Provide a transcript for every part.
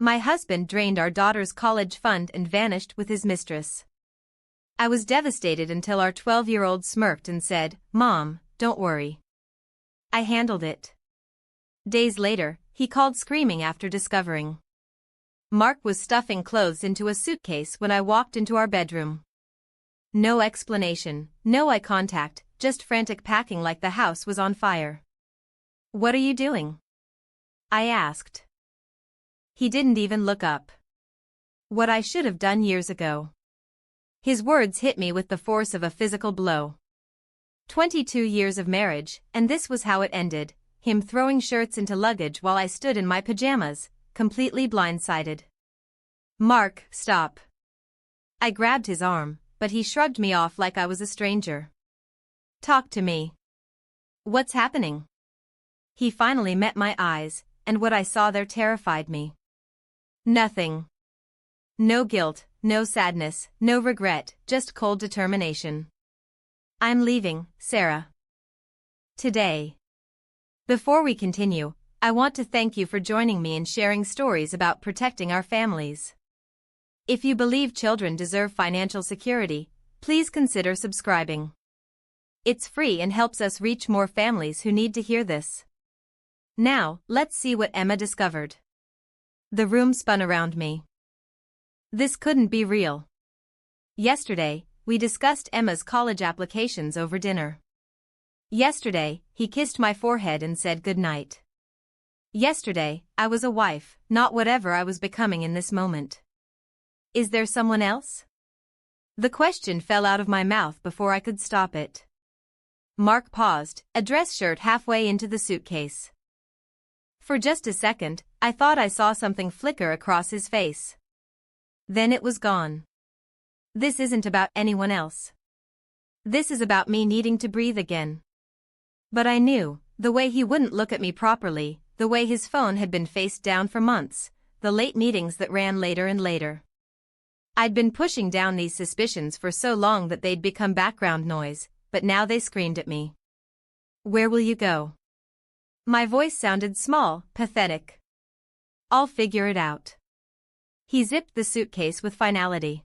My husband drained our daughter's college fund and vanished with his mistress. I was devastated until our 12-year-old smirked and said, "Mom, don't worry. I handled it." Days later, he called screaming after discovering Mark was stuffing clothes into a suitcase when I walked into our bedroom. No explanation, no eye contact, just frantic packing like the house was on fire. "What are you doing?" I asked. He didn't even look up. What I should have done years ago. His words hit me with the force of a physical blow. 22 years of marriage, and this was how it ended, him throwing shirts into luggage while I stood in my pajamas, completely blindsided. "Mark, stop." I grabbed his arm, but he shrugged me off like I was a stranger. "Talk to me. What's happening?" He finally met my eyes, and what I saw there terrified me. Nothing. No guilt, no sadness, no regret, just cold determination. "I'm leaving, Sarah. Today." Before we continue, I want to thank you for joining me in sharing stories about protecting our families. If you believe children deserve financial security, please consider subscribing. It's free and helps us reach more families who need to hear this. Now, let's see what Emma discovered. The room spun around me. This couldn't be real. Yesterday, we discussed Emma's college applications over dinner. Yesterday, he kissed my forehead and said goodnight. Yesterday, I was a wife, not whatever I was becoming in this moment. Is there someone else? The question fell out of my mouth before I could stop it. Mark paused, a dress shirt halfway into the suitcase. For just a second, I thought I saw something flicker across his face. Then it was gone. This isn't about anyone else. This is about me needing to breathe again. But I knew, the way he wouldn't look at me properly, the way his phone had been face down for months, the late meetings that ran later and later. I'd been pushing down these suspicions for so long that they'd become background noise, but now they screamed at me. "Where will you go?" My voice sounded small, pathetic. "I'll figure it out." He zipped the suitcase with finality.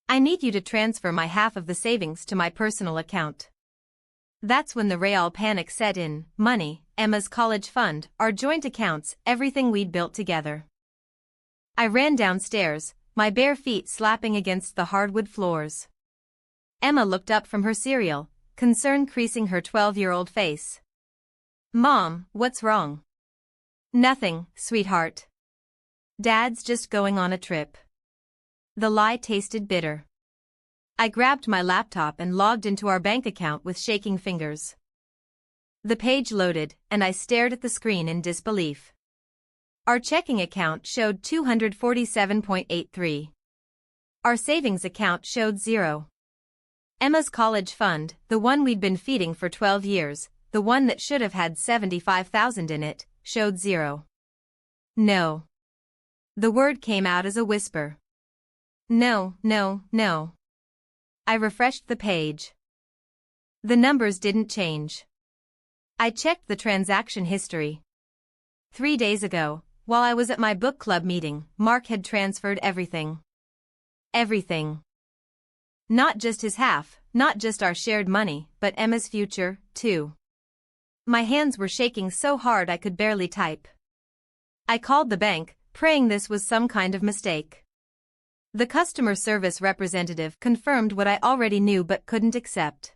"I need you to transfer my half of the savings to my personal account." That's when the real panic set in. Money, Emma's college fund, our joint accounts, everything we'd built together. I ran downstairs, my bare feet slapping against the hardwood floors. Emma looked up from her cereal, concern creasing her 12-year-old face. "Mom, what's wrong?" "Nothing, sweetheart. Dad's just going on a trip." The lie tasted bitter. I grabbed my laptop and logged into our bank account with shaking fingers. The page loaded, and I stared at the screen in disbelief. Our checking account showed $247.83. Our savings account showed $0. Emma's college fund, the one we'd been feeding for 12 years, the one that should have had $75,000 in it, showed $0. No. The word came out as a whisper. No, no, no. I refreshed the page. The numbers didn't change. I checked the transaction history. 3 days ago, while I was at my book club meeting, Mark had transferred everything. Everything. Not just his half, not just our shared money, but Emma's future, too. My hands were shaking so hard I could barely type. I called the bank, praying this was some kind of mistake. The customer service representative confirmed what I already knew but couldn't accept.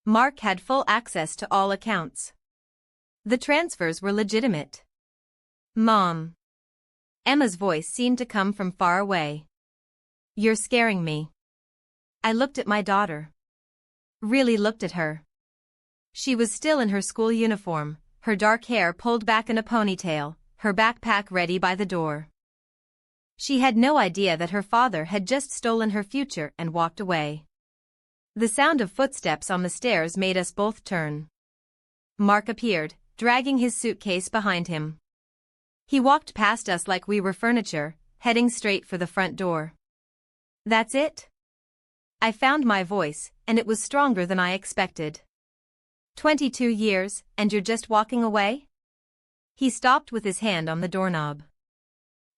Mark had full access to all accounts. The transfers were legitimate. "Mom." Emma's voice seemed to come from far away. "You're scaring me." I looked at my daughter. Really looked at her. She was still in her school uniform, her dark hair pulled back in a ponytail, her backpack ready by the door. She had no idea that her father had just stolen her future and walked away. The sound of footsteps on the stairs made us both turn. Mark appeared, dragging his suitcase behind him. He walked past us like we were furniture, heading straight for the front door. "That's it?" I found my voice, and it was stronger than I expected. 22 years, and you're just walking away? He stopped with his hand on the doorknob.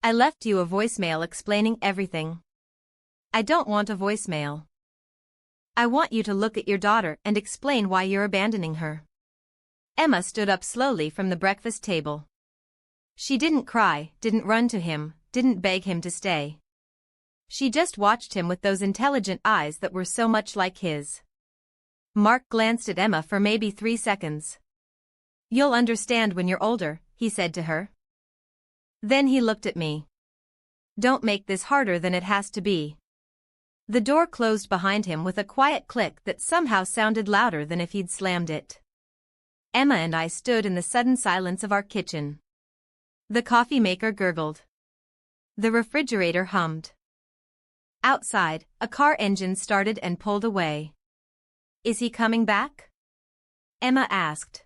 I left you a voicemail explaining everything. I don't want a voicemail. I want you to look at your daughter and explain why you're abandoning her. Emma stood up slowly from the breakfast table. She didn't cry, didn't run to him, didn't beg him to stay. She just watched him with those intelligent eyes that were so much like his. Mark glanced at Emma for maybe 3 seconds. "You'll understand when you're older," he said to her. Then he looked at me. "Don't make this harder than it has to be." The door closed behind him with a quiet click that somehow sounded louder than if he'd slammed it. Emma and I stood in the sudden silence of our kitchen. The coffee maker gurgled. The refrigerator hummed. Outside, a car engine started and pulled away. "Is he coming back?" Emma asked.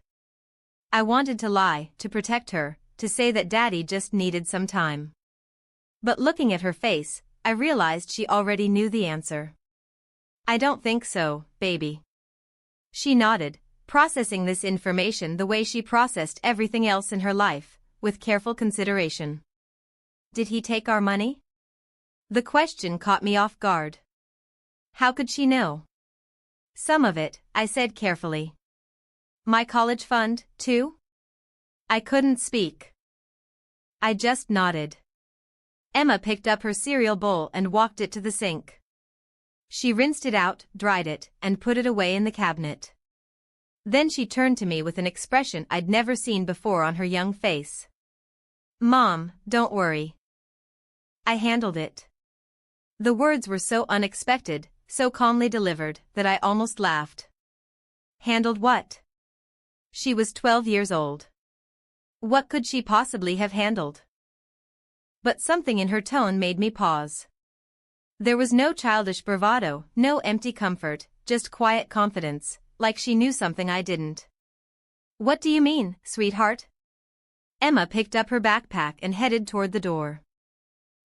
I wanted to lie, to protect her, to say that Daddy just needed some time. But looking at her face, I realized she already knew the answer. "I don't think so, baby." She nodded, processing this information the way she processed everything else in her life, with careful consideration. "Did he take our money?" The question caught me off guard. How could she know? "Some of it," I said carefully. "My college fund, too?" I couldn't speak. I just nodded. Emma picked up her cereal bowl and walked it to the sink. She rinsed it out, dried it, and put it away in the cabinet. Then she turned to me with an expression I'd never seen before on her young face. "Mom, don't worry. I handled it." The words were so unexpected, so calmly delivered, that I almost laughed. Handled what? She was 12 years old. What could she possibly have handled? But something in her tone made me pause. There was no childish bravado, no empty comfort, just quiet confidence, like she knew something I didn't. "What do you mean, sweetheart?" Emma picked up her backpack and headed toward the door.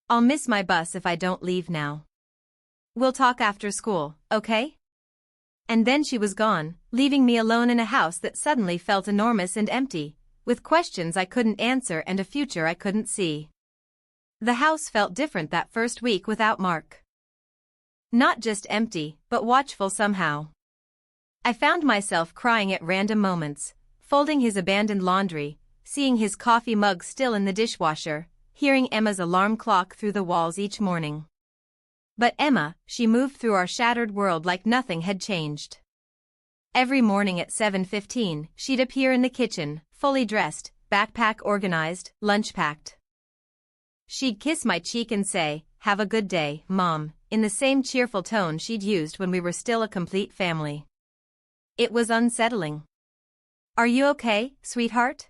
"I'll miss my bus if I don't leave now. We'll talk after school, okay?" And then she was gone, leaving me alone in a house that suddenly felt enormous and empty, with questions I couldn't answer and a future I couldn't see. The house felt different that first week without Mark. Not just empty, but watchful somehow. I found myself crying at random moments, folding his abandoned laundry, seeing his coffee mug still in the dishwasher, hearing Emma's alarm clock through the walls each morning. But Emma, she moved through our shattered world like nothing had changed. Every morning at 7:15, she'd appear in the kitchen, fully dressed, backpack organized, lunch packed. She'd kiss my cheek and say, "Have a good day, Mom," in the same cheerful tone she'd used when we were still a complete family. It was unsettling. "Are you okay, sweetheart?"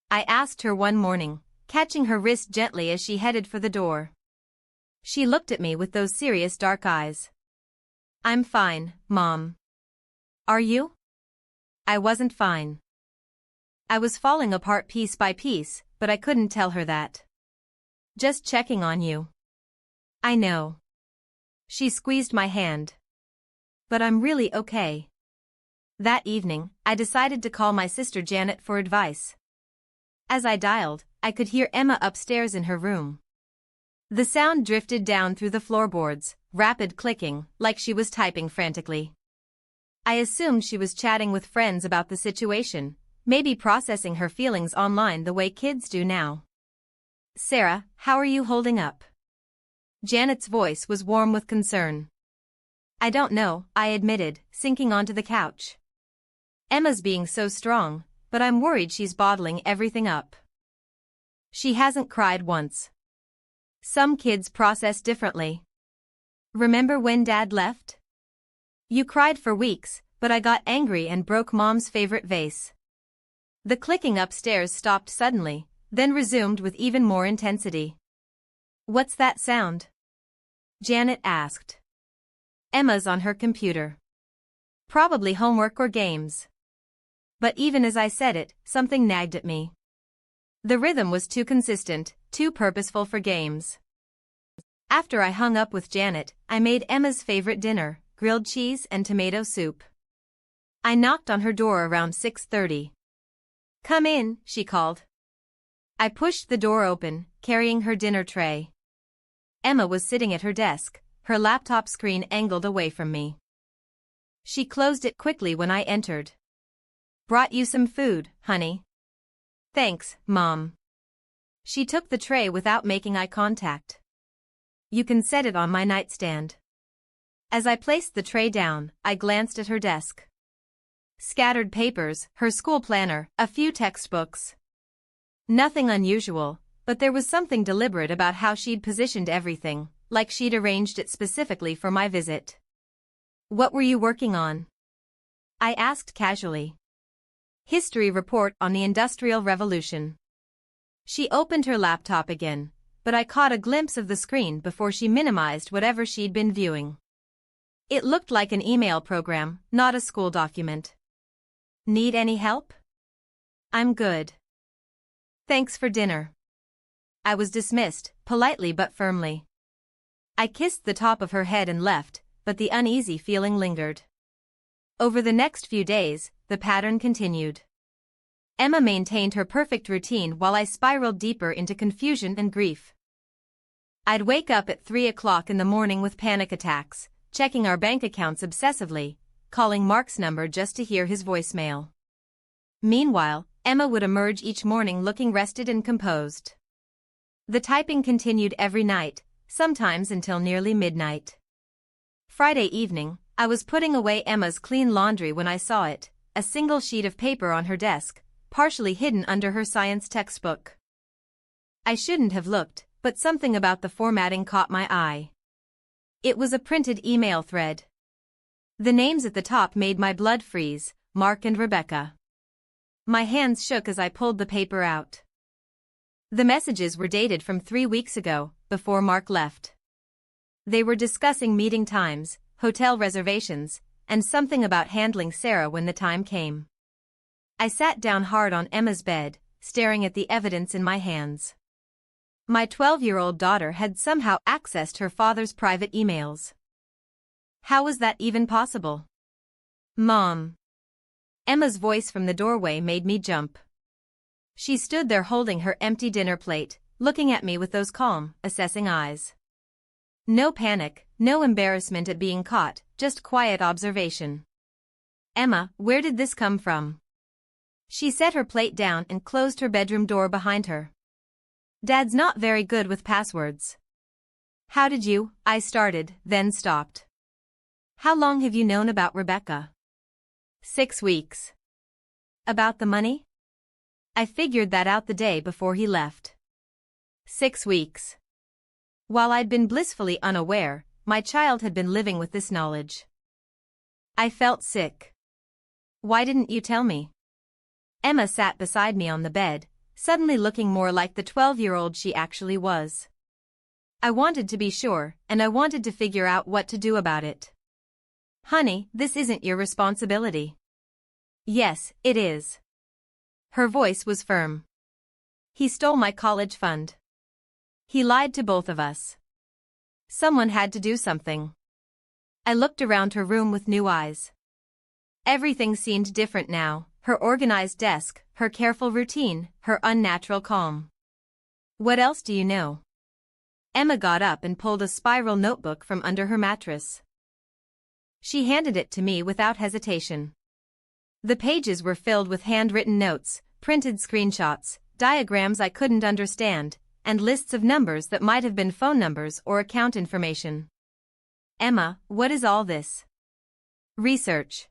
I asked her one morning, catching her wrist gently as she headed for the door. She looked at me with those serious dark eyes. "I'm fine, Mom." "Are you?" I wasn't fine. I was falling apart piece by piece, but I couldn't tell her that. "Just checking on you." "I know." She squeezed my hand. "But I'm really okay." That evening, I decided to call my sister Janet for advice. As I dialed, I could hear Emma upstairs in her room. The sound drifted down through the floorboards, rapid clicking, like she was typing frantically. I assumed she was chatting with friends about the situation, maybe processing her feelings online the way kids do now. "Sarah, how are you holding up?" Janet's voice was warm with concern. "I don't know," I admitted, sinking onto the couch. "Emma's being so strong, but I'm worried she's bottling everything up." "She hasn't cried once." "Some kids process differently. Remember when Dad left? You cried for weeks, but I got angry and broke Mom's favorite vase." The clicking upstairs stopped suddenly, then resumed with even more intensity. "What's that sound?" Janet asked. "Emma's on her computer. Probably homework or games." But even as I said it, something nagged at me. The rhythm was too consistent, too purposeful for games. After I hung up with Janet, I made Emma's favorite dinner, grilled cheese and tomato soup. I knocked on her door around 6:30. "Come in," she called. I pushed the door open, carrying her dinner tray. Emma was sitting at her desk, her laptop screen angled away from me. She closed it quickly when I entered. "Brought you some food, honey." "Thanks, Mom." She took the tray without making eye contact. "You can set it on my nightstand." As I placed the tray down, I glanced at her desk. Scattered papers, her school planner, a few textbooks. Nothing unusual, but there was something deliberate about how she'd positioned everything, like she'd arranged it specifically for my visit. "What were you working on?" I asked casually. "History report on the Industrial Revolution." She opened her laptop again, but I caught a glimpse of the screen before she minimized whatever she'd been viewing. It looked like an email program, not a school document. "Need any help?" "I'm good. Thanks for dinner." I was dismissed, politely but firmly. I kissed the top of her head and left, but the uneasy feeling lingered. Over the next few days, the pattern continued. Emma maintained her perfect routine while I spiraled deeper into confusion and grief. I'd wake up at 3 o'clock in the morning with panic attacks, checking our bank accounts obsessively, calling Mark's number just to hear his voicemail. Meanwhile, Emma would emerge each morning looking rested and composed. The typing continued every night, sometimes until nearly midnight. Friday evening, I was putting away Emma's clean laundry when I saw it, a single sheet of paper on her desk, partially hidden under her science textbook. I shouldn't have looked, but something about the formatting caught my eye. It was a printed email thread. The names at the top made my blood freeze, Mark and Rebecca. My hands shook as I pulled the paper out. The messages were dated from 3 weeks ago, before Mark left. They were discussing meeting times, hotel reservations, and something about handling Sarah when the time came. I sat down hard on Emma's bed, staring at the evidence in my hands. My 12-year-old daughter had somehow accessed her father's private emails. How was that even possible? "Mom." Emma's voice from the doorway made me jump. She stood there holding her empty dinner plate, looking at me with those calm, assessing eyes. No panic, no embarrassment at being caught, just quiet observation. "Emma, where did this come from?" She set her plate down and closed her bedroom door behind her. "Dad's not very good with passwords." "How did you?" I started, then stopped. "How long have you known about Rebecca?" 6 weeks. "About the money?" "I figured that out the day before he left." 6 weeks. While I'd been blissfully unaware, my child had been living with this knowledge. I felt sick. "Why didn't you tell me?" Emma sat beside me on the bed, suddenly looking more like the 12-year-old she actually was. I wanted to be sure, and I wanted to figure out what to do about it. "Honey, this isn't your responsibility." "Yes, it is." Her voice was firm. "He stole my college fund. He lied to both of us. Someone had to do something." I looked around her room with new eyes. Everything seemed different now, her organized desk, her careful routine, her unnatural calm. "What else do you know?" Emma got up and pulled a spiral notebook from under her mattress. She handed it to me without hesitation. The pages were filled with handwritten notes, printed screenshots, diagrams I couldn't understand, and lists of numbers that might have been phone numbers or account information. "Emma, what is all this?" "Research."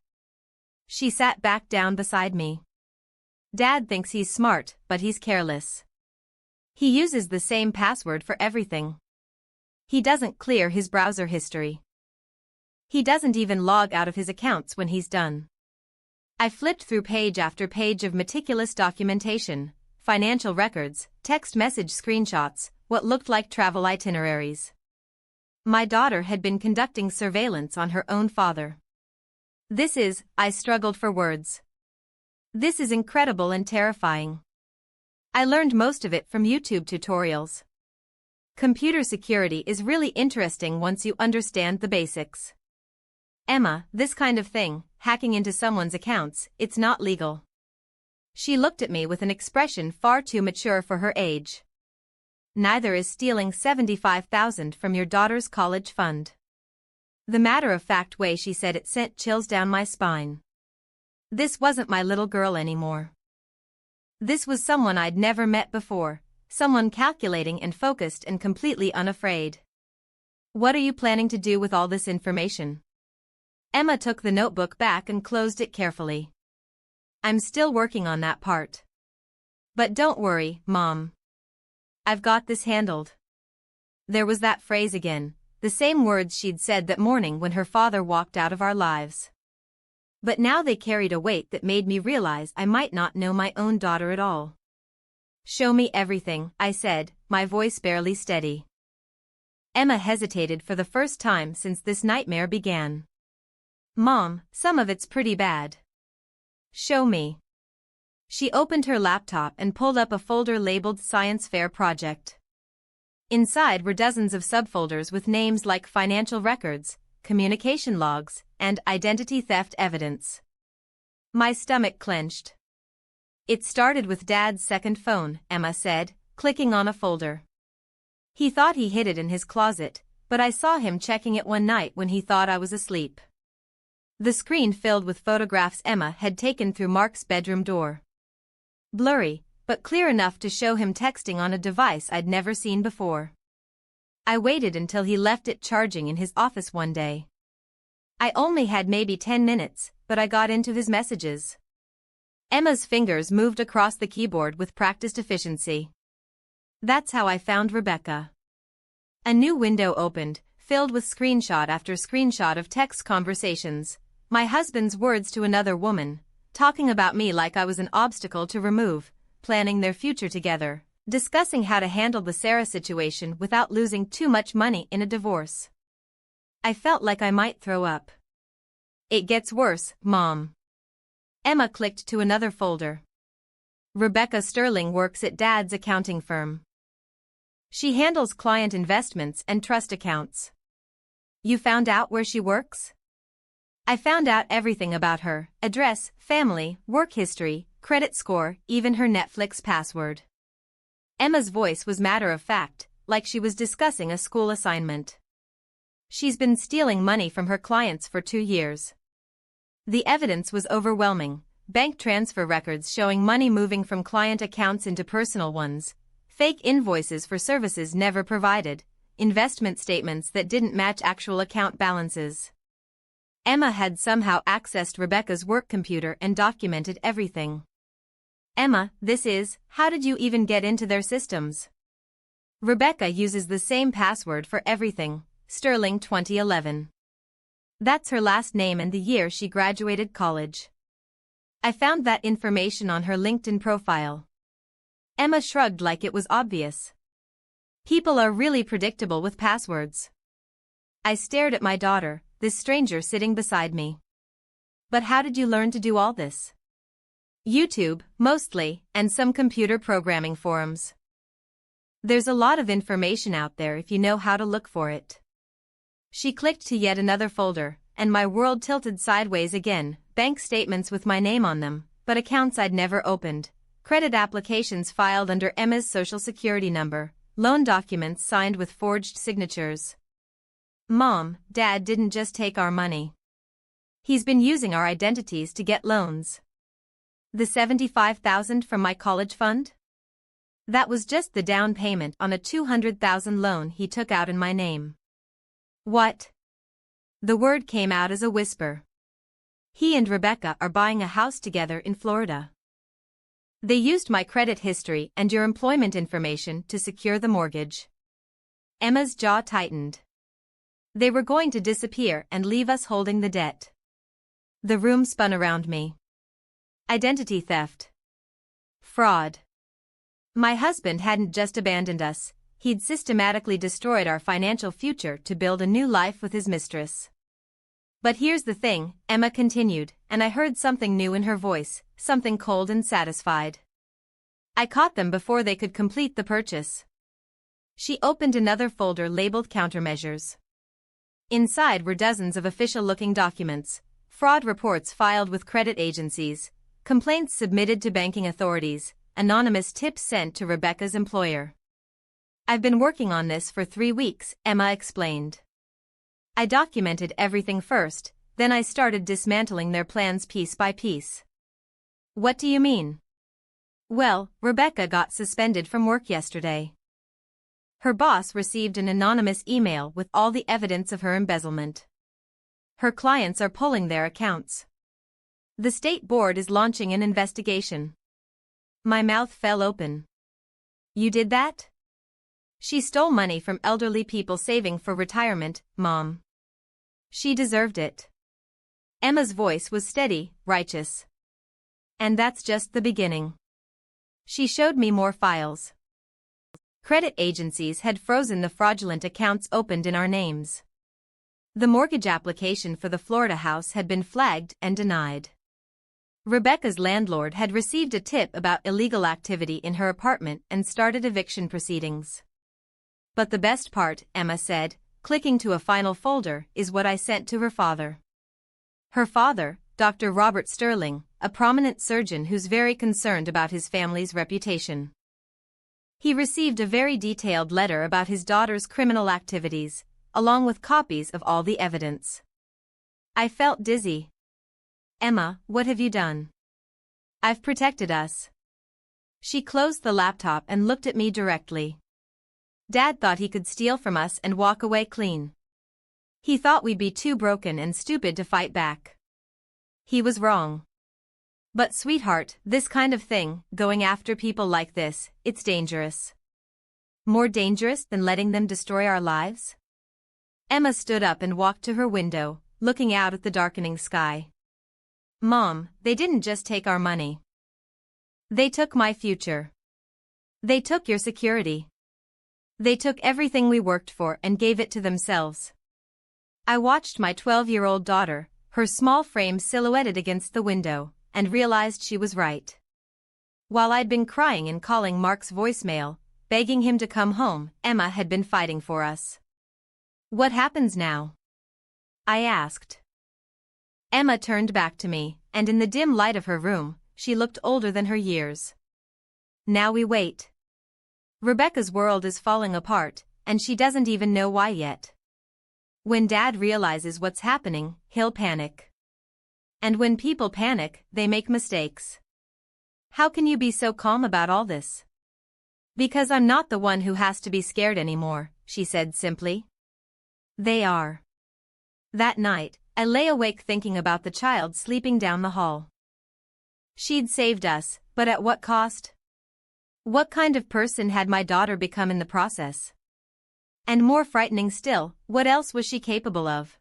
She sat back down beside me. "Dad thinks he's smart, but he's careless. He uses the same password for everything. He doesn't clear his browser history. He doesn't even log out of his accounts when he's done." I flipped through page after page of meticulous documentation, financial records, text message screenshots, what looked like travel itineraries. My daughter had been conducting surveillance on her own father. I struggled for words. "This is incredible and terrifying." I learned most of it from YouTube tutorials. Computer security is really interesting once you understand the basics. "Emma, this kind of thing, hacking into someone's accounts, it's not legal." She looked at me with an expression far too mature for her age. Neither is stealing $75,000 from your daughter's college fund. The matter-of-fact way she said it sent chills down my spine. This wasn't my little girl anymore. This was someone I'd never met before, someone calculating and focused and completely unafraid. What are you planning to do with all this information? Emma took the notebook back and closed it carefully. I'm still working on that part. But don't worry, Mom. I've got this handled. There was that phrase again, the same words she'd said that morning when her father walked out of our lives. But now they carried a weight that made me realize I might not know my own daughter at all. Show me everything, I said, my voice barely steady. Emma hesitated for the first time since this nightmare began. Mom, some of it's pretty bad. Show me. She opened her laptop and pulled up a folder labeled Science Fair Project. Inside were dozens of subfolders with names like financial records, communication logs, and identity theft evidence. My stomach clenched. It started with Dad's second phone, Emma said, clicking on a folder. He thought he hid it in his closet, but I saw him checking it one night when he thought I was asleep. The screen filled with photographs Emma had taken through Mark's bedroom door. Blurry, but clear enough to show him texting on a device I'd never seen before. I waited until he left it charging in his office one day. I only had maybe 10 minutes, but I got into his messages. Emma's fingers moved across the keyboard with practiced efficiency. That's how I found Rebecca. A new window opened, filled with screenshot after screenshot of text conversations, my husband's words to another woman, talking about me like I was an obstacle to remove, planning their future together, discussing how to handle the Sarah situation without losing too much money in a divorce. I felt like I might throw up. It gets worse, Mom. Emma clicked to another folder. Rebecca Sterling works at Dad's accounting firm. She handles client investments and trust accounts. You found out where she works? I found out everything about her: address, family, work history, credit score, even her Netflix password. Emma's voice was matter-of-fact, like she was discussing a school assignment. She's been stealing money from her clients for 2 years. The evidence was overwhelming: bank transfer records showing money moving from client accounts into personal ones, fake invoices for services never provided, investment statements that didn't match actual account balances. Emma had somehow accessed Rebecca's work computer and documented everything. Emma, how did you even get into their systems? Rebecca uses the same password for everything, Sterling 2011. That's her last name and the year she graduated college. I found that information on her LinkedIn profile. Emma shrugged like it was obvious. People are really predictable with passwords. I stared at my daughter, this stranger sitting beside me. But how did you learn to do all this? YouTube, mostly, and some computer programming forums. There's a lot of information out there if you know how to look for it. She clicked to yet another folder, and my world tilted sideways again: bank statements with my name on them, but accounts I'd never opened, credit applications filed under Emma's social security number, loan documents signed with forged signatures. Mom, Dad didn't just take our money. He's been using our identities to get loans. The $75,000 from my college fund? That was just the down payment on a $200,000 loan he took out in my name. What? The word came out as a whisper. He and Rebecca are buying a house together in Florida. They used my credit history and your employment information to secure the mortgage. Emma's jaw tightened. They were going to disappear and leave us holding the debt. The room spun around me. Identity theft. Fraud. My husband hadn't just abandoned us, he'd systematically destroyed our financial future to build a new life with his mistress. But here's the thing, Emma continued, and I heard something new in her voice, something cold and satisfied. I caught them before they could complete the purchase. She opened another folder labeled Countermeasures. Inside were dozens of official-looking documents, fraud reports filed with credit agencies, complaints submitted to banking authorities, anonymous tips sent to Rebecca's employer. I've been working on this for 3 weeks, Emma explained. I documented everything first, then I started dismantling their plans piece by piece. What do you mean? Well, Rebecca got suspended from work yesterday. Her boss received an anonymous email with all the evidence of her embezzlement. Her clients are pulling their accounts. The state board is launching an investigation. My mouth fell open. You did that? She stole money from elderly people saving for retirement, Mom. She deserved it. Emma's voice was steady, righteous. And that's just the beginning. She showed me more files. Credit agencies had frozen the fraudulent accounts opened in our names. The mortgage application for the Florida house had been flagged and denied. Rebecca's landlord had received a tip about illegal activity in her apartment and started eviction proceedings. But the best part, Emma said, clicking to a final folder, is what I sent to her father. Her father, Dr. Robert Sterling, a prominent surgeon who's very concerned about his family's reputation. He received a very detailed letter about his daughter's criminal activities, along with copies of all the evidence. I felt dizzy. Emma, what have you done? I've protected us. She closed the laptop and looked at me directly. Dad thought he could steal from us and walk away clean. He thought we'd be too broken and stupid to fight back. He was wrong. But sweetheart, this kind of thing, going after people like this, it's dangerous. More dangerous than letting them destroy our lives? Emma stood up and walked to her window, looking out at the darkening sky. Mom, they didn't just take our money. They took my future. They took your security. They took everything we worked for and gave it to themselves. I watched my 12-year-old daughter, her small frame silhouetted against the window, and realized she was right. While I'd been crying and calling Mark's voicemail, begging him to come home, Emma had been fighting for us. What happens now? I asked. Emma turned back to me, and in the dim light of her room, she looked older than her years. Now we wait. Rebecca's world is falling apart, and she doesn't even know why yet. When Dad realizes what's happening, he'll panic. And when people panic, they make mistakes. How can you be so calm about all this? Because I'm not the one who has to be scared anymore, she said simply. They are. That night, I lay awake thinking about the child sleeping down the hall. She'd saved us, but at what cost? What kind of person had my daughter become in the process? And more frightening still, what else was she capable of?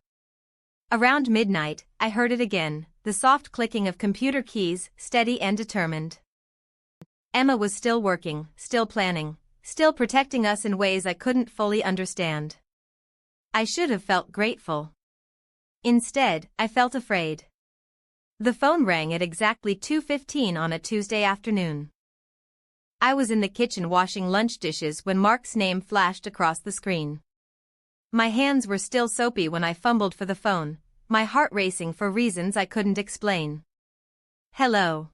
Around midnight, I heard it again, the soft clicking of computer keys, steady and determined. Emma was still working, still planning, still protecting us in ways I couldn't fully understand. I should have felt grateful. Instead, I felt afraid. The phone rang at exactly 2:15 on a Tuesday afternoon. I was in the kitchen washing lunch dishes when Mark's name flashed across the screen. My hands were still soapy when I fumbled for the phone, my heart racing for reasons I couldn't explain. Hello.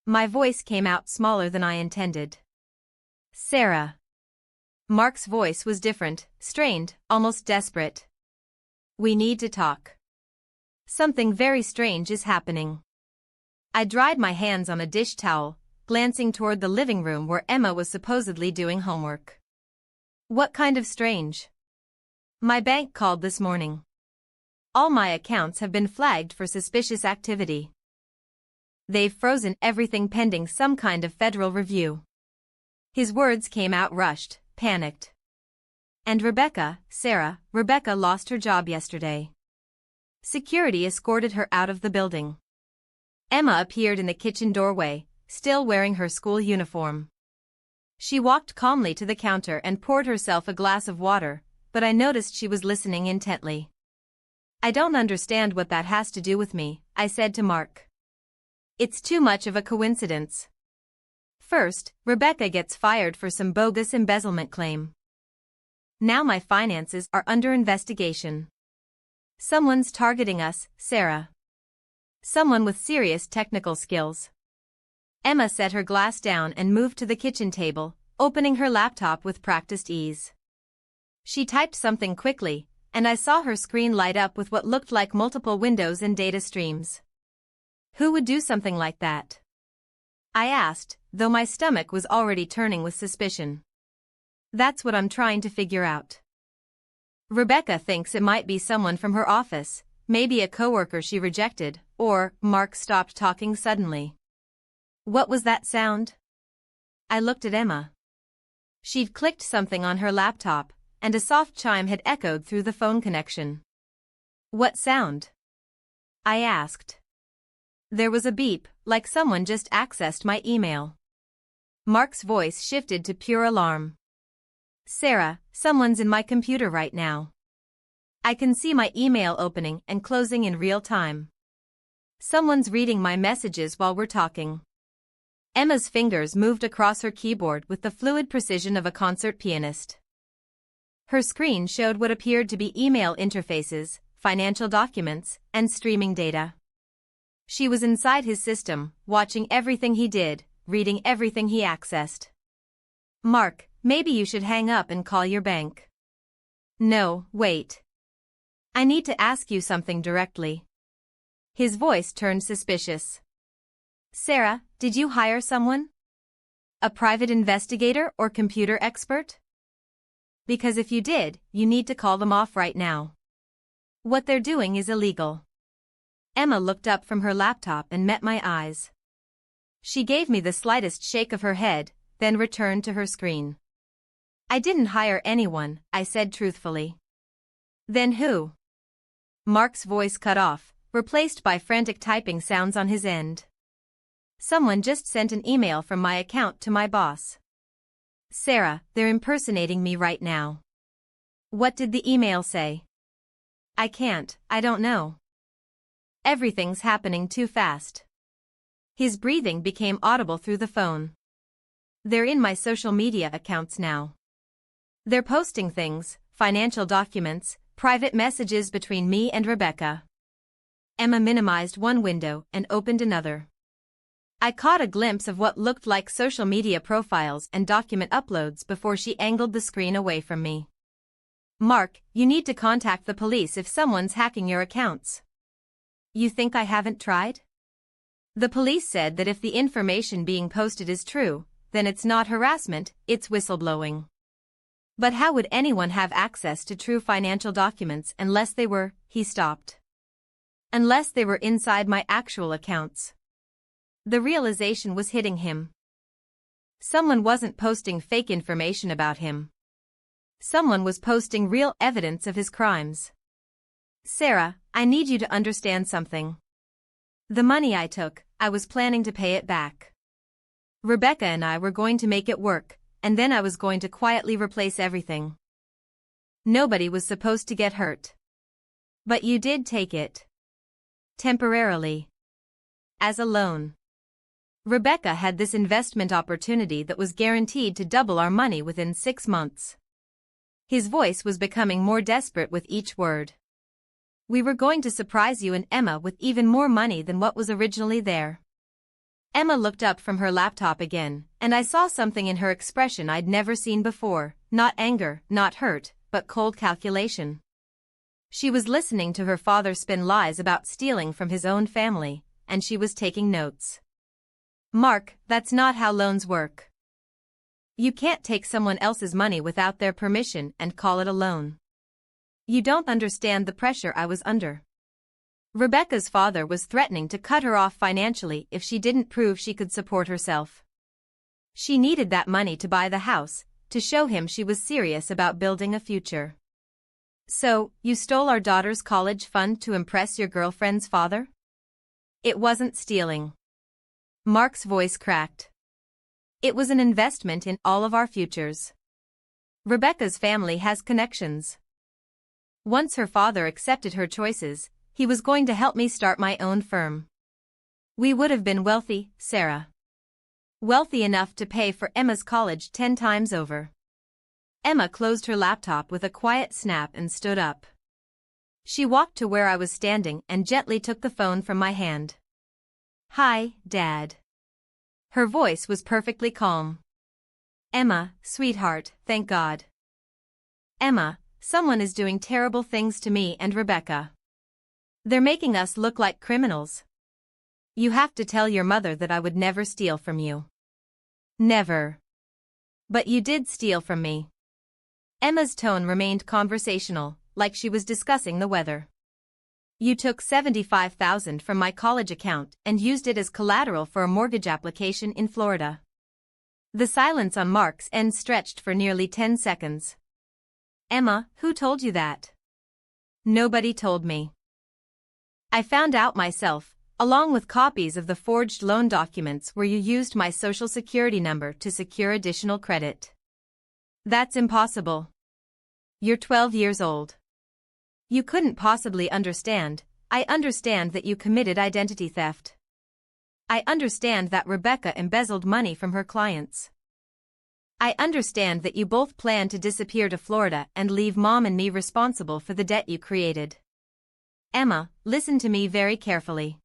My voice came out smaller than I intended. Sarah. Mark's voice was different, strained, almost desperate. We need to talk. Something very strange is happening. I dried my hands on a dish towel, glancing toward the living room where Emma was supposedly doing homework. What kind of strange? My bank called this morning. All my accounts have been flagged for suspicious activity. They've frozen everything pending some kind of federal review. His words came out rushed, panicked. And Rebecca lost her job yesterday. Security escorted her out of the building. Emma appeared in the kitchen doorway, still wearing her school uniform. She walked calmly to the counter and poured herself a glass of water, but I noticed she was listening intently. I don't understand what that has to do with me, I said to Mark. It's too much of a coincidence. First, Rebecca gets fired for some bogus embezzlement claim. Now my finances are under investigation. Someone's targeting us, Sarah. Someone with serious technical skills. Emma set her glass down and moved to the kitchen table, opening her laptop with practiced ease. She typed something quickly, and I saw her screen light up with what looked like multiple windows and data streams. Who would do something like that? I asked, though my stomach was already turning with suspicion. That's what I'm trying to figure out. Rebecca thinks it might be someone from her office, maybe a coworker she rejected, or Mark stopped talking suddenly. What was that sound? I looked at Emma. She'd clicked something on her laptop, and a soft chime had echoed through the phone connection. What sound? I asked. There was a beep, like someone just accessed my email. Mark's voice shifted to pure alarm. Sarah, someone's in my computer right now. I can see my email opening and closing in real time. Someone's reading my messages while we're talking. Emma's fingers moved across her keyboard with the fluid precision of a concert pianist. Her screen showed what appeared to be email interfaces, financial documents, and streaming data. She was inside his system, watching everything he did, reading everything he accessed. Mark, maybe you should hang up and call your bank. No, wait. I need to ask you something directly. His voice turned suspicious. Sarah, did you hire someone? A private investigator or computer expert? Because if you did, you need to call them off right now. What they're doing is illegal. Emma looked up from her laptop and met my eyes. She gave me the slightest shake of her head, then returned to her screen. I didn't hire anyone, I said truthfully. Then who? Mark's voice cut off, replaced by frantic typing sounds on his end. Someone just sent an email from my account to my boss. Sarah, they're impersonating me right now. What did the email say? I don't know. Everything's happening too fast. His breathing became audible through the phone. They're in my social media accounts now. They're posting things, financial documents, private messages between me and Rebecca. Emma minimized one window and opened another. I caught a glimpse of what looked like social media profiles and document uploads before she angled the screen away from me. Mark, you need to contact the police if someone's hacking your accounts. You think I haven't tried? The police said that if the information being posted is true, then it's not harassment, it's whistleblowing. But how would anyone have access to true financial documents unless they were, he stopped. Unless they were inside my actual accounts. The realization was hitting him. Someone wasn't posting fake information about him. Someone was posting real evidence of his crimes. Sarah, I need you to understand something. The money I took, I was planning to pay it back. Rebecca and I were going to make it work, and then I was going to quietly replace everything. Nobody was supposed to get hurt. But you did take it. Temporarily. As a loan. Rebecca had this investment opportunity that was guaranteed to double our money within 6 months. His voice was becoming more desperate with each word. We were going to surprise you and Emma with even more money than what was originally there. Emma looked up from her laptop again, and I saw something in her expression I'd never seen before, not anger, not hurt, but cold calculation. She was listening to her father spin lies about stealing from his own family, and she was taking notes. Mark, that's not how loans work. You can't take someone else's money without their permission and call it a loan. You don't understand the pressure I was under. Rebecca's father was threatening to cut her off financially if she didn't prove she could support herself. She needed that money to buy the house, to show him she was serious about building a future. So, you stole our daughter's college fund to impress your girlfriend's father? It wasn't stealing. Mark's voice cracked. It was an investment in all of our futures. Rebecca's family has connections. Once her father accepted her choices, he was going to help me start my own firm. We would have been wealthy, Sarah. Wealthy enough to pay for Emma's college 10 times over. Emma closed her laptop with a quiet snap and stood up. She walked to where I was standing and gently took the phone from my hand. "Hi, Dad." Her voice was perfectly calm. "Emma, sweetheart, thank God." "Emma, someone is doing terrible things to me and Rebecca. They're making us look like criminals. You have to tell your mother that I would never steal from you." "Never." "But you did steal from me." Emma's tone remained conversational, like she was discussing the weather. "You took $75,000 from my college account and used it as collateral for a mortgage application in Florida." The silence on Mark's end stretched for nearly 10 seconds. "Emma, who told you that?" "Nobody told me. I found out myself, along with copies of the forged loan documents where you used my social security number to secure additional credit." "That's impossible. You're 12 years old. You couldn't possibly understand. I understand that you committed identity theft. I understand that Rebecca embezzled money from her clients. I understand that you both plan to disappear to Florida and leave Mom and me responsible for the debt you created. Emma, listen to me very carefully.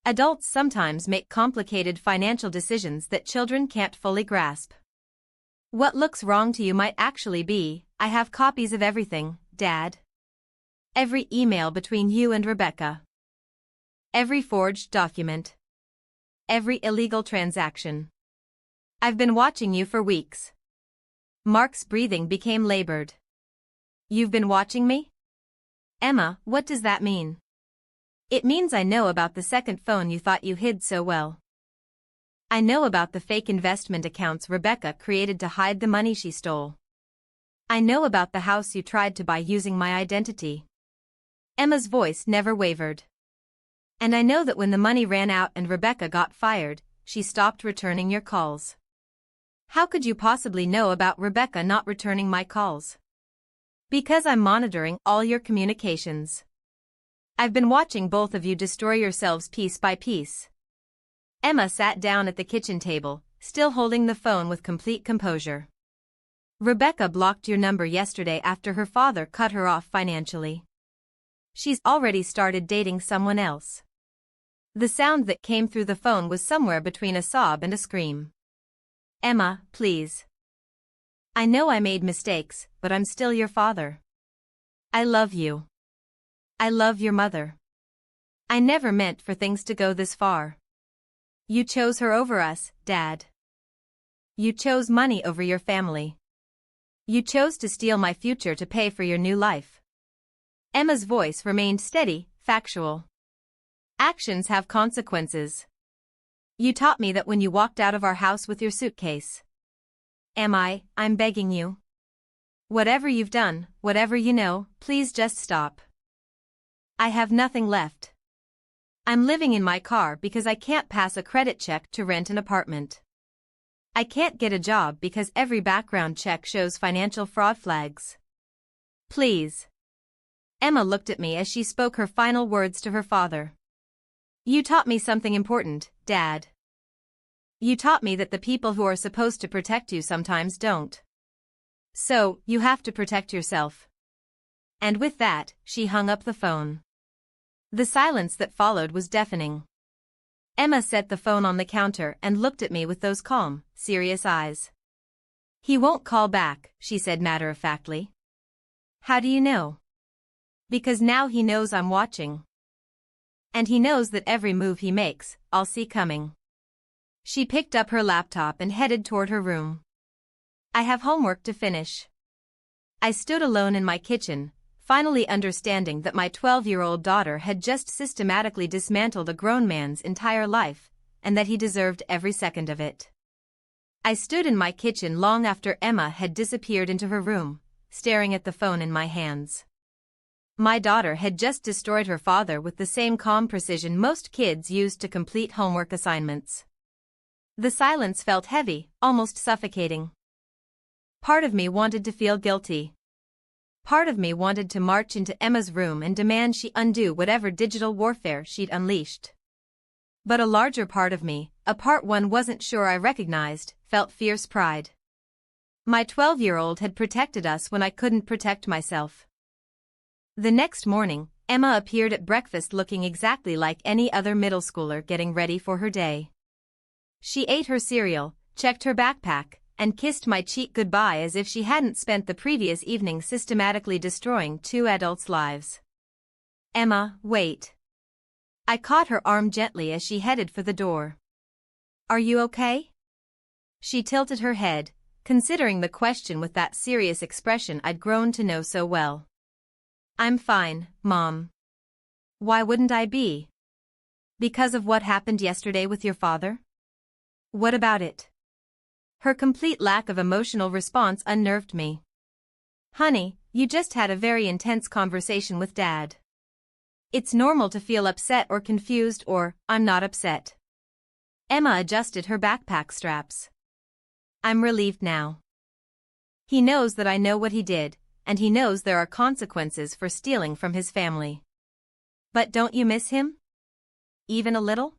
Adults sometimes make complicated financial decisions that children can't fully grasp. What looks wrong to you might actually be, I have copies of everything, Dad. Every email between you and Rebecca. Every forged document. Every illegal transaction. I've been watching you for weeks." Mark's breathing became labored. "You've been watching me?" "Emma, what does that mean?" "It means I know about the second phone you thought you hid so well. I know about the fake investment accounts Rebecca created to hide the money she stole. I know about the house you tried to buy using my identity." Emma's voice never wavered. "And I know that when the money ran out and Rebecca got fired, she stopped returning your calls." "How could you possibly know about Rebecca not returning my calls?" "Because I'm monitoring all your communications. I've been watching both of you destroy yourselves piece by piece." Emma sat down at the kitchen table, still holding the phone with complete composure. "Rebecca blocked your number yesterday after her father cut her off financially. She's already started dating someone else." The sound that came through the phone was somewhere between a sob and a scream. "Emma, please. I know I made mistakes, but I'm still your father. I love you. I love your mother. I never meant for things to go this far. You chose her over us, Dad. You chose money over your family. You chose to steal my future to pay for your new life." Emma's voice remained steady, factual. "Actions have consequences. You taught me that when you walked out of our house with your suitcase. I'm begging you. Whatever you've done, whatever you know, please just stop. I have nothing left. I'm living in my car because I can't pass a credit check to rent an apartment. I can't get a job because every background check shows financial fraud flags. Please." Emma looked at me as she spoke her final words to her father. "You taught me something important, Dad. You taught me that the people who are supposed to protect you sometimes don't. So, you have to protect yourself." And with that, she hung up the phone. The silence that followed was deafening. Emma set the phone on the counter and looked at me with those calm, serious eyes. "He won't call back," she said matter-of-factly. "How do you know?" "Because now he knows I'm watching. And he knows that every move he makes, I'll see coming." She picked up her laptop and headed toward her room. "I have homework to finish." I stood alone in my kitchen, finally understanding that my 12-year-old daughter had just systematically dismantled a grown man's entire life, and that he deserved every second of it. I stood in my kitchen long after Emma had disappeared into her room, staring at the phone in my hands. My daughter had just destroyed her father with the same calm precision most kids use to complete homework assignments. The silence felt heavy, almost suffocating. Part of me wanted to feel guilty. Part of me wanted to march into Emma's room and demand she undo whatever digital warfare she'd unleashed. But a larger part of me, a part one wasn't sure I recognized, felt fierce pride. My 12-year-old had protected us when I couldn't protect myself. The next morning, Emma appeared at breakfast looking exactly like any other middle schooler getting ready for her day. She ate her cereal, checked her backpack, and kissed my cheek goodbye as if she hadn't spent the previous evening systematically destroying two adults' lives. "Emma, wait." I caught her arm gently as she headed for the door. "Are you okay?" She tilted her head, considering the question with that serious expression I'd grown to know so well. "I'm fine, Mom." "Why wouldn't I be?" "Because of what happened yesterday with your father?" "What about it?" Her complete lack of emotional response unnerved me. "Honey, you just had a very intense conversation with Dad. It's normal to feel upset or confused or, I'm not upset." Emma adjusted her backpack straps. "I'm relieved now. He knows that I know what he did, and he knows there are consequences for stealing from his family. But don't you miss him? Even a little?"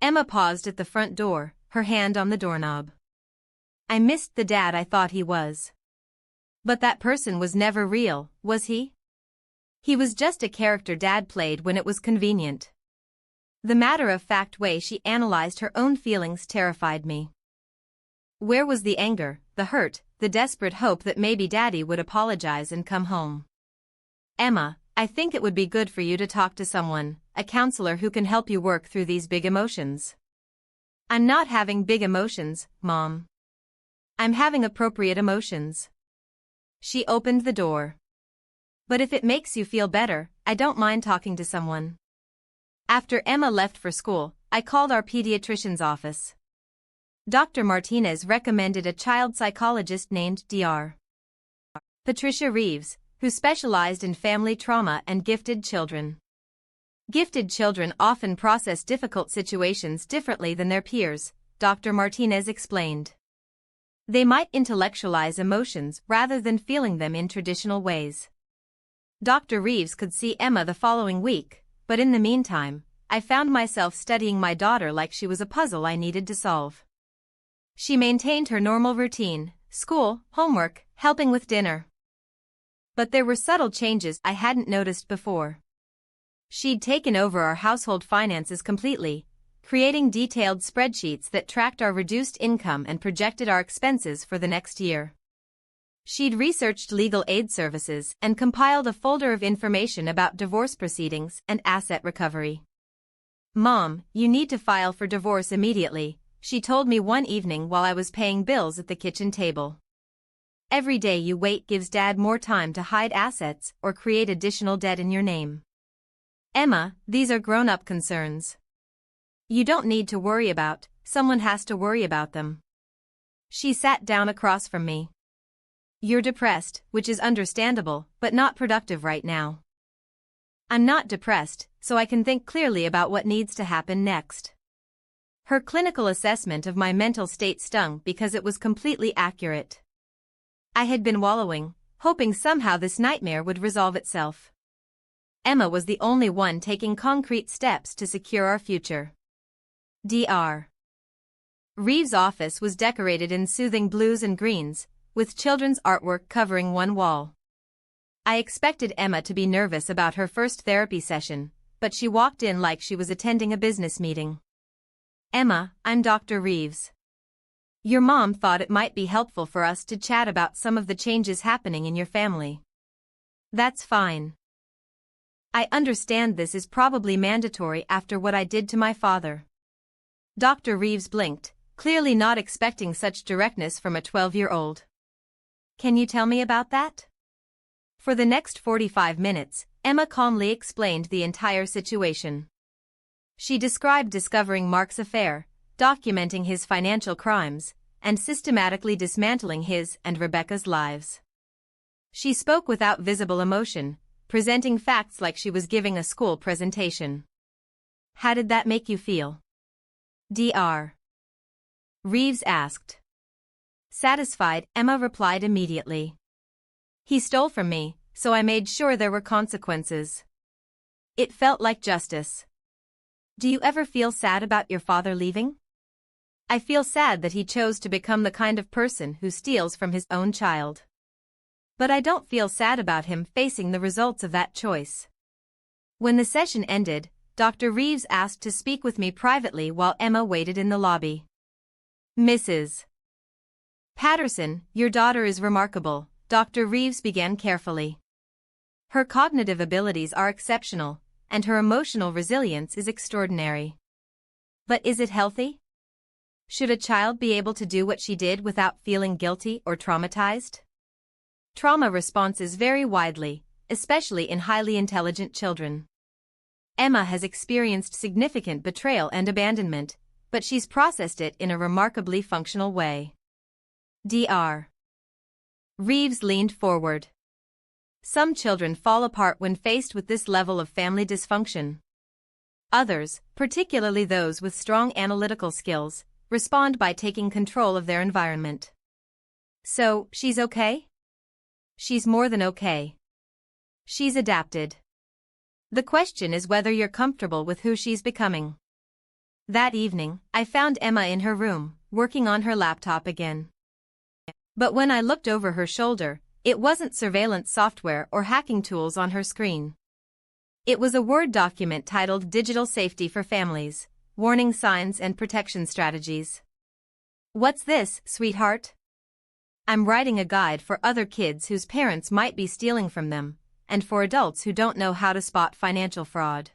Emma paused at the front door, her hand on the doorknob. "I missed the dad I thought he was. But that person was never real, was he? He was just a character Dad played when it was convenient." The matter-of-fact way she analyzed her own feelings terrified me. Where was the anger, the hurt, the desperate hope that maybe Daddy would apologize and come home? "Emma, I think it would be good for you to talk to someone, a counselor who can help you work through these big emotions." "I'm not having big emotions, Mom. I'm having appropriate emotions." She opened the door. "But if it makes you feel better, I don't mind talking to someone." After Emma left for school, I called our pediatrician's office. Dr. Martinez recommended a child psychologist named Dr. Patricia Reeves, who specialized in family trauma and gifted children. Gifted children often process difficult situations differently than their peers, Dr. Martinez explained. They might intellectualize emotions rather than feeling them in traditional ways. Dr. Reeves could see Emma the following week, but in the meantime, I found myself studying my daughter like she was a puzzle I needed to solve. She maintained her normal routine: school, homework, helping with dinner. But there were subtle changes I hadn't noticed before. She'd taken over our household finances completely, creating detailed spreadsheets that tracked our reduced income and projected our expenses for the next year. She'd researched legal aid services and compiled a folder of information about divorce proceedings and asset recovery. "Mom, you need to file for divorce immediately," she told me one evening while I was paying bills at the kitchen table. "Every day you wait gives Dad more time to hide assets or create additional debt in your name. Emma, these are grown-up concerns. You don't need to worry about, someone has to worry about them." She sat down across from me. "You're depressed, which is understandable, but not productive right now." "I'm not depressed, so I can think clearly about what needs to happen next." Her clinical assessment of my mental state stung because it was completely accurate. I had been wallowing, hoping somehow this nightmare would resolve itself. Emma was the only one taking concrete steps to secure our future. Dr. Reeves' office was decorated in soothing blues and greens, with children's artwork covering one wall. I expected Emma to be nervous about her first therapy session, but she walked in like she was attending a business meeting. "Emma, I'm Dr. Reeves. Your mom thought it might be helpful for us to chat about some of the changes happening in your family." "That's fine. I understand this is probably mandatory after what I did to my father." Dr. Reeves blinked, clearly not expecting such directness from a 12-year-old. "Can you tell me about that?" For the next 45 minutes, Emma calmly explained the entire situation. She described discovering Mark's affair, documenting his financial crimes, and systematically dismantling his and Rebecca's lives. She spoke without visible emotion, presenting facts like she was giving a school presentation. "How did that make you feel?" Dr. Reeves asked. Satisfied, Emma replied immediately. "He stole from me, so I made sure there were consequences. It felt like justice." "Do you ever feel sad about your father leaving?" "I feel sad that he chose to become the kind of person who steals from his own child. But I don't feel sad about him facing the results of that choice. When the session ended, Dr. Reeves asked to speak with me privately while Emma waited in the lobby. Mrs. Patterson, your daughter is remarkable, Dr. Reeves began carefully. Her cognitive abilities are exceptional, and her emotional resilience is extraordinary. But is it healthy? Should a child be able to do what she did without feeling guilty or traumatized? Trauma responses vary widely, especially in highly intelligent children. Emma has experienced significant betrayal and abandonment, but she's processed it in a remarkably functional way. Dr. Reeves leaned forward. Some children fall apart when faced with this level of family dysfunction. Others, particularly those with strong analytical skills, respond by taking control of their environment. So, she's okay? She's more than okay. She's adapted. The question is whether you're comfortable with who she's becoming. That evening, I found Emma in her room, working on her laptop again. But when I looked over her shoulder, it wasn't surveillance software or hacking tools on her screen. It was a Word document titled Digital Safety for Families, Warning Signs and Protection Strategies. What's this, sweetheart? I'm writing a guide for other kids whose parents might be stealing from them, and for adults who don't know how to spot financial fraud.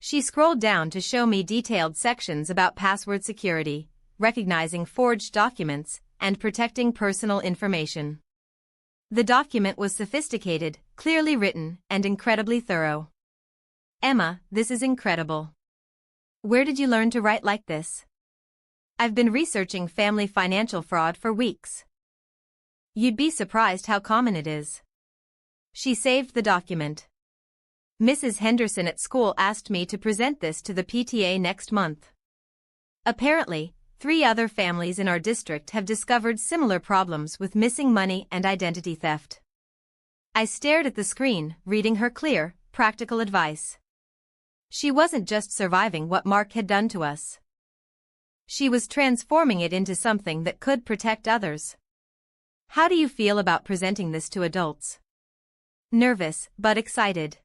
She scrolled down to show me detailed sections about password security, recognizing forged documents, and protecting personal information. The document was sophisticated, clearly written, and incredibly thorough. Emma, this is incredible. Where did you learn to write like this? I've been researching family financial fraud for weeks. You'd be surprised how common it is. She saved the document. Mrs. Henderson at school asked me to present this to the PTA next month. Apparently, 3 other families in our district have discovered similar problems with missing money and identity theft. I stared at the screen, reading her clear, practical advice. She wasn't just surviving what Mark had done to us. She was transforming it into something that could protect others. How do you feel about presenting this to adults? Nervous, but excited.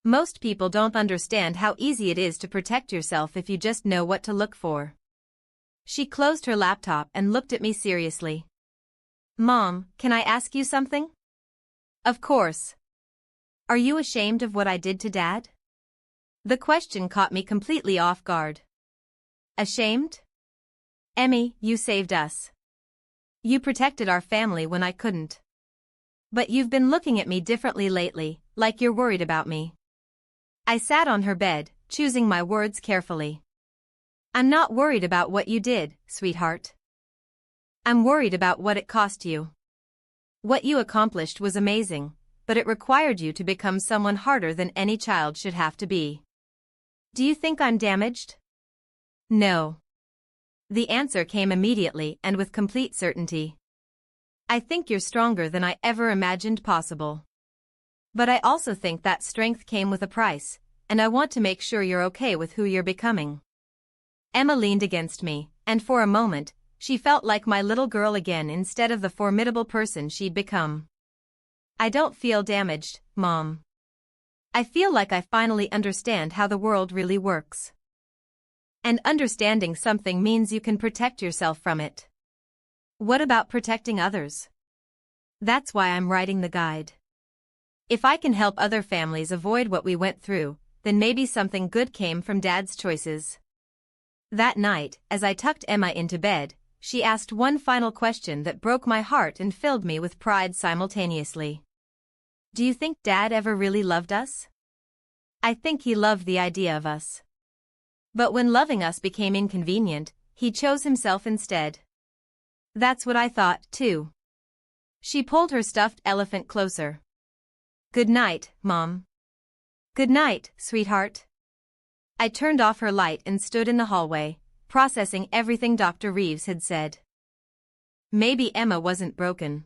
Most people don't understand how easy it is to protect yourself if you just know what to look for. She closed her laptop and looked at me seriously. Mom, can I ask you something? Of course. Are you ashamed of what I did to Dad? The question caught me completely off guard. Ashamed? Emmy, you saved us. You protected our family when I couldn't. But you've been looking at me differently lately, like you're worried about me. I sat on her bed, choosing my words carefully. I'm not worried about what you did, sweetheart. I'm worried about what it cost you. What you accomplished was amazing, but it required you to become someone harder than any child should have to be. Do you think I'm damaged? No. The answer came immediately and with complete certainty. I think you're stronger than I ever imagined possible. But I also think that strength came with a price, and I want to make sure you're okay with who you're becoming. Emma leaned against me, and for a moment, she felt like my little girl again instead of the formidable person she'd become. I don't feel damaged, Mom. I feel like I finally understand how the world really works. And understanding something means you can protect yourself from it. What about protecting others? That's why I'm writing the guide. If I can help other families avoid what we went through, then maybe something good came from Dad's choices. That night, as I tucked Emma into bed, she asked one final question that broke my heart and filled me with pride simultaneously. Do you think Dad ever really loved us? I think he loved the idea of us. But when loving us became inconvenient, he chose himself instead. That's what I thought, too. She pulled her stuffed elephant closer. Good night, Mom. Good night, sweetheart. I turned off her light and stood in the hallway, processing everything Dr. Reeves had said. Maybe Emma wasn't broken.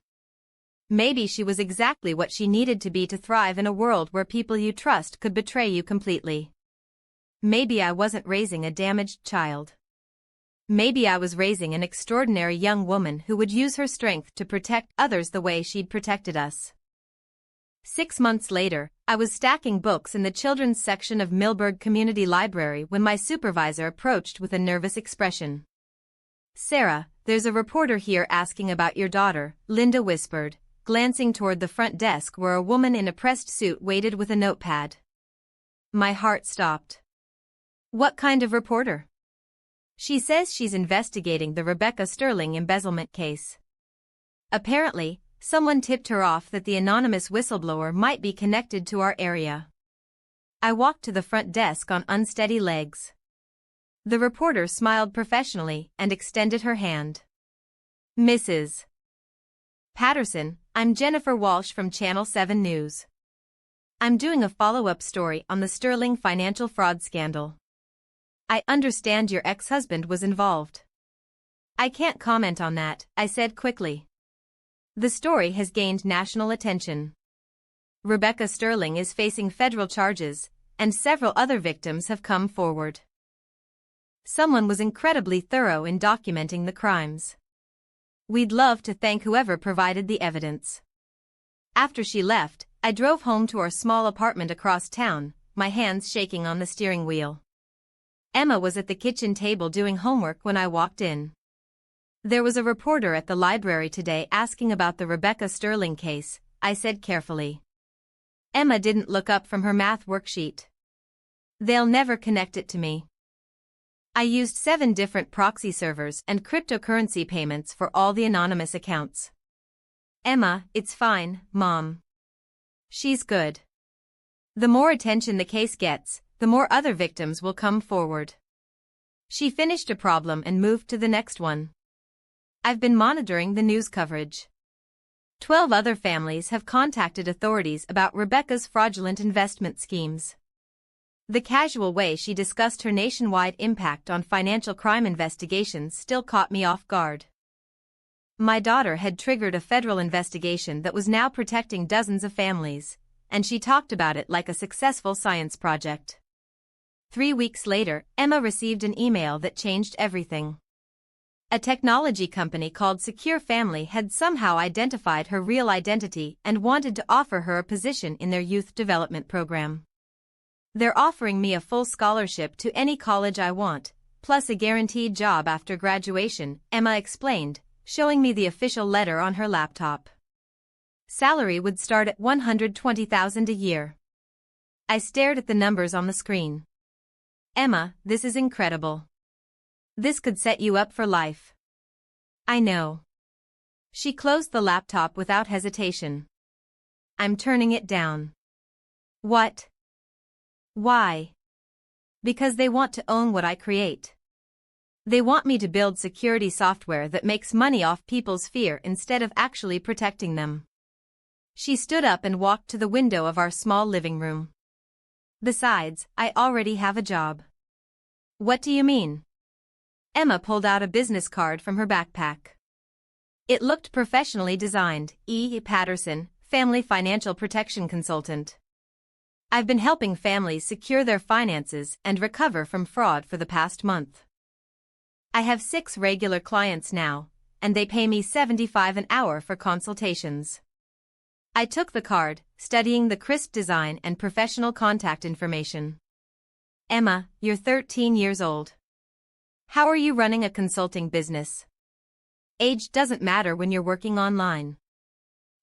Maybe she was exactly what she needed to be to thrive in a world where people you trust could betray you completely. Maybe I wasn't raising a damaged child. Maybe I was raising an extraordinary young woman who would use her strength to protect others the way she'd protected us. 6 months later, I was stacking books in the children's section of Millburg Community Library when my supervisor approached with a nervous expression. "Sarah, there's a reporter here asking about your daughter," Linda whispered, glancing toward the front desk where a woman in a pressed suit waited with a notepad. My heart stopped. "What kind of reporter?" "She says she's investigating the Rebecca Sterling embezzlement case. Apparently, someone tipped her off that the anonymous whistleblower might be connected to our area." I walked to the front desk on unsteady legs. The reporter smiled professionally and extended her hand. "Mrs. Patterson, I'm Jennifer Walsh from Channel 7 News. I'm doing a follow-up story on the Sterling financial fraud scandal. I understand your ex-husband was involved." "I can't comment on that," I said quickly. "The story has gained national attention. Rebecca Sterling is facing federal charges, and several other victims have come forward. Someone was incredibly thorough in documenting the crimes. We'd love to thank whoever provided the evidence." After she left, I drove home to our small apartment across town, my hands shaking on the steering wheel. Emma was at the kitchen table doing homework when I walked in. "There was a reporter at the library today asking about the Rebecca Sterling case," I said carefully. Emma didn't look up from her math worksheet. "They'll never connect it to me. I used 7 different proxy servers and cryptocurrency payments for all the anonymous accounts." "Emma, it's fine, Mom. She's good. The more attention the case gets, the more other victims will come forward. She finished a problem and moved to the next one. I've been monitoring the news coverage. 12 other families have contacted authorities about Rebecca's fraudulent investment schemes." The casual way she discussed her nationwide impact on financial crime investigations still caught me off guard. My daughter had triggered a federal investigation that was now protecting dozens of families, and she talked about it like a successful science project. 3 weeks later, Emma received an email that changed everything. A technology company called Secure Family had somehow identified her real identity and wanted to offer her a position in their youth development program. "They're offering me a full scholarship to any college I want, plus a guaranteed job after graduation," Emma explained, showing me the official letter on her laptop. Salary would start at $120,000 a year. I stared at the numbers on the screen. "Emma, this is incredible. This could set you up for life." "I know." She closed the laptop without hesitation. "I'm turning it down." "What?" "Why?" "Because they want to own what I create. They want me to build security software that makes money off people's fear instead of actually protecting them." She stood up and walked to the window of our small living room. "Besides, I already have a job." "What do you mean?" Emma pulled out a business card from her backpack. It looked professionally designed. E. Patterson, Family Financial Protection Consultant. "I've been helping families secure their finances and recover from fraud for the past month. I have 6 regular clients now, and they pay me $75 an hour for consultations." I took the card, studying the crisp design and professional contact information. "Emma, you're 13 years old. How are you running a consulting business? Age doesn't matter when you're working online.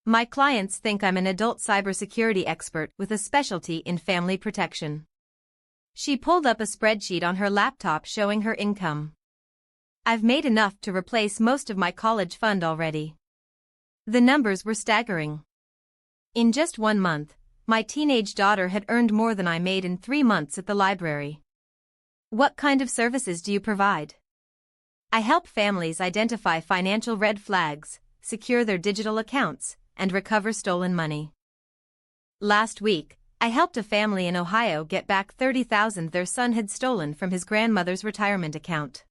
My clients think I'm an adult cybersecurity expert with a specialty in family protection." She pulled up a spreadsheet on her laptop showing her income. "I've made enough to replace most of my college fund already." The numbers were staggering. In just 1 month, my teenage daughter had earned more than I made in 3 months at the library. "What kind of services do you provide?" "I help families identify financial red flags, secure their digital accounts, and recover stolen money. Last week, I helped a family in Ohio get back $30,000 their son had stolen from his grandmother's retirement account."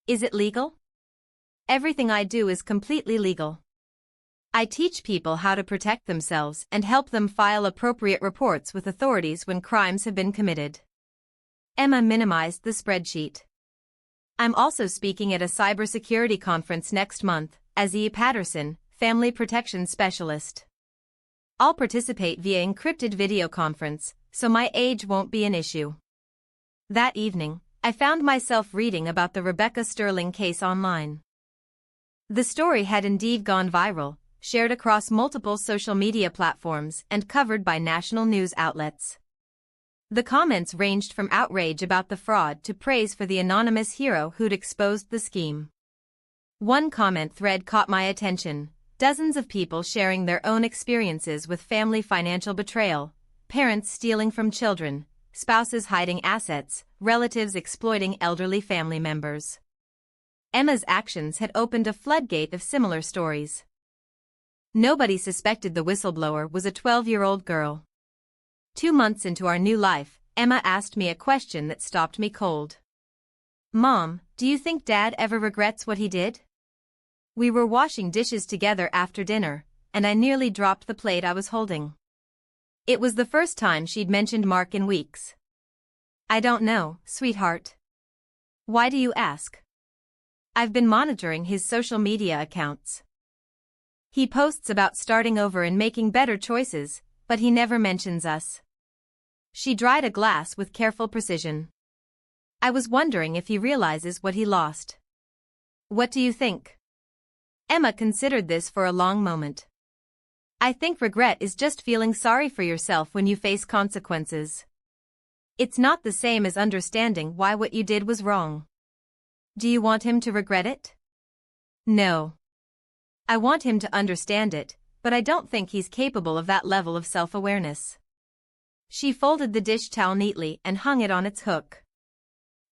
"Is it legal?" "Everything I do is completely legal. I teach people how to protect themselves and help them file appropriate reports with authorities when crimes have been committed." Emma minimized the spreadsheet. I'm also speaking at a cybersecurity conference next month as E. Patterson, Family Protection Specialist. I'll participate via encrypted video conference, so my age won't be an issue. That evening, I found myself reading about the Rebecca Sterling case online. The story had indeed gone viral, shared across multiple social media platforms and covered by national news outlets. The comments ranged from outrage about the fraud to praise for the anonymous hero who'd exposed the scheme. One comment thread caught my attention, dozens of people sharing their own experiences with family financial betrayal, parents stealing from children, spouses hiding assets, relatives exploiting elderly family members. Emma's actions had opened a floodgate of similar stories. Nobody suspected the whistleblower was a 12-year-old girl. 2 months into our new life, Emma asked me a question that stopped me cold. "Mom, do you think Dad ever regrets what he did?" We were washing dishes together after dinner, and I nearly dropped the plate I was holding. It was the first time she'd mentioned Mark in weeks. "I don't know, sweetheart." "Why do you ask?" "I've been monitoring his social media accounts. He posts about starting over and making better choices, but he never mentions us." She dried a glass with careful precision. "I was wondering if he realizes what he lost." "What do you think?" Emma considered this for a long moment. "I think regret is just feeling sorry for yourself when you face consequences. It's not the same as understanding why what you did was wrong." "Do you want him to regret it?" "No. I want him to understand it, but I don't think he's capable of that level of self-awareness." She folded the dish towel neatly and hung it on its hook.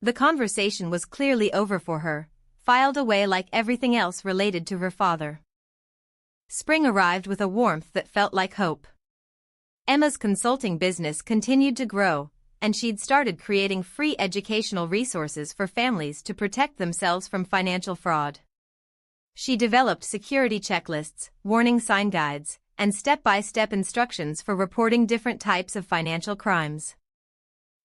The conversation was clearly over for her, filed away like everything else related to her father. Spring arrived with a warmth that felt like hope. Emma's consulting business continued to grow, and she'd started creating free educational resources for families to protect themselves from financial fraud. She developed security checklists, warning sign guides, and step-by-step instructions for reporting different types of financial crimes.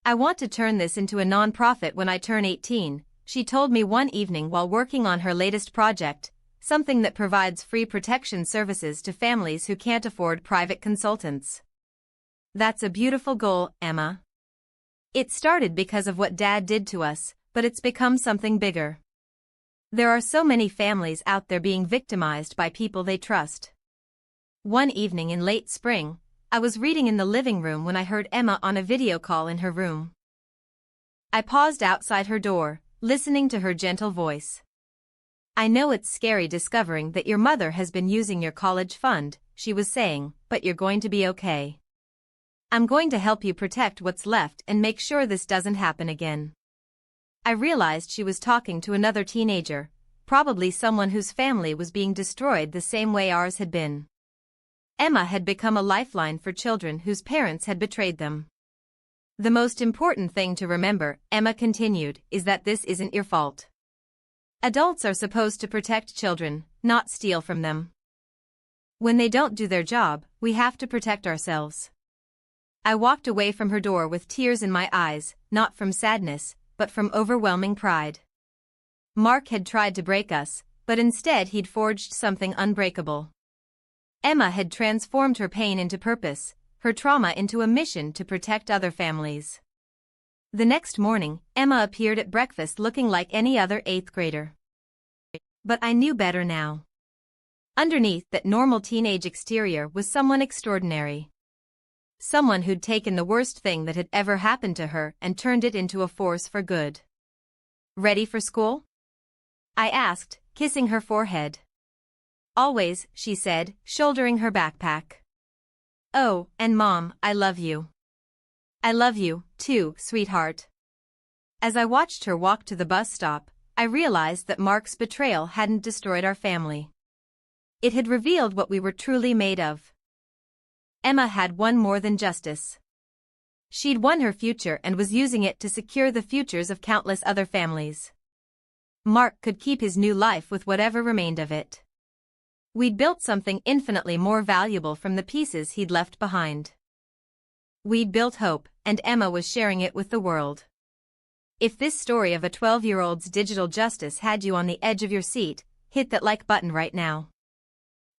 "I want to turn this into a non-profit when I turn 18, she told me one evening while working on her latest project, something that provides free protection services to families who can't afford private consultants." "That's a beautiful goal, Emma. It started because of what Dad did to us, but it's become something bigger. There are so many families out there being victimized by people they trust." One evening in late spring, I was reading in the living room when I heard Emma on a video call in her room. I paused outside her door, listening to her gentle voice. "I know it's scary discovering that your mother has been using your college fund," she was saying, "but you're going to be okay. I'm going to help you protect what's left and make sure this doesn't happen again." I realized she was talking to another teenager, probably someone whose family was being destroyed the same way ours had been. Emma had become a lifeline for children whose parents had betrayed them. "The most important thing to remember," Emma continued, "is that this isn't your fault. Adults are supposed to protect children, not steal from them. When they don't do their job, we have to protect ourselves." I walked away from her door with tears in my eyes, not from sadness, but from overwhelming pride. Mark had tried to break us, but instead he'd forged something unbreakable. Emma had transformed her pain into purpose, her trauma into a mission to protect other families. The next morning, Emma appeared at breakfast looking like any other 8th grader. But I knew better now. Underneath that normal teenage exterior was someone extraordinary. Someone who'd taken the worst thing that had ever happened to her and turned it into a force for good. "Ready for school?" I asked, kissing her forehead. "Always," she said, shouldering her backpack. "Oh, and Mom, I love you." "I love you, too, sweetheart." As I watched her walk to the bus stop, I realized that Mark's betrayal hadn't destroyed our family. It had revealed what we were truly made of. Emma had won more than justice. She'd won her future and was using it to secure the futures of countless other families. Mark could keep his new life with whatever remained of it. We'd built something infinitely more valuable from the pieces he'd left behind. We'd built hope, and Emma was sharing it with the world. If this story of a 12-year-old's digital justice had you on the edge of your seat, hit that like button right now.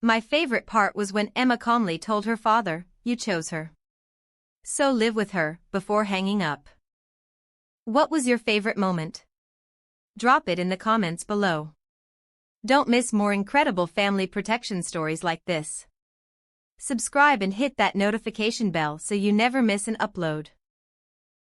My favorite part was when Emma calmly told her father, "You chose her. So live with her," before hanging up. What was your favorite moment? Drop it in the comments below. Don't miss more incredible family protection stories like this. Subscribe and hit that notification bell so you never miss an upload.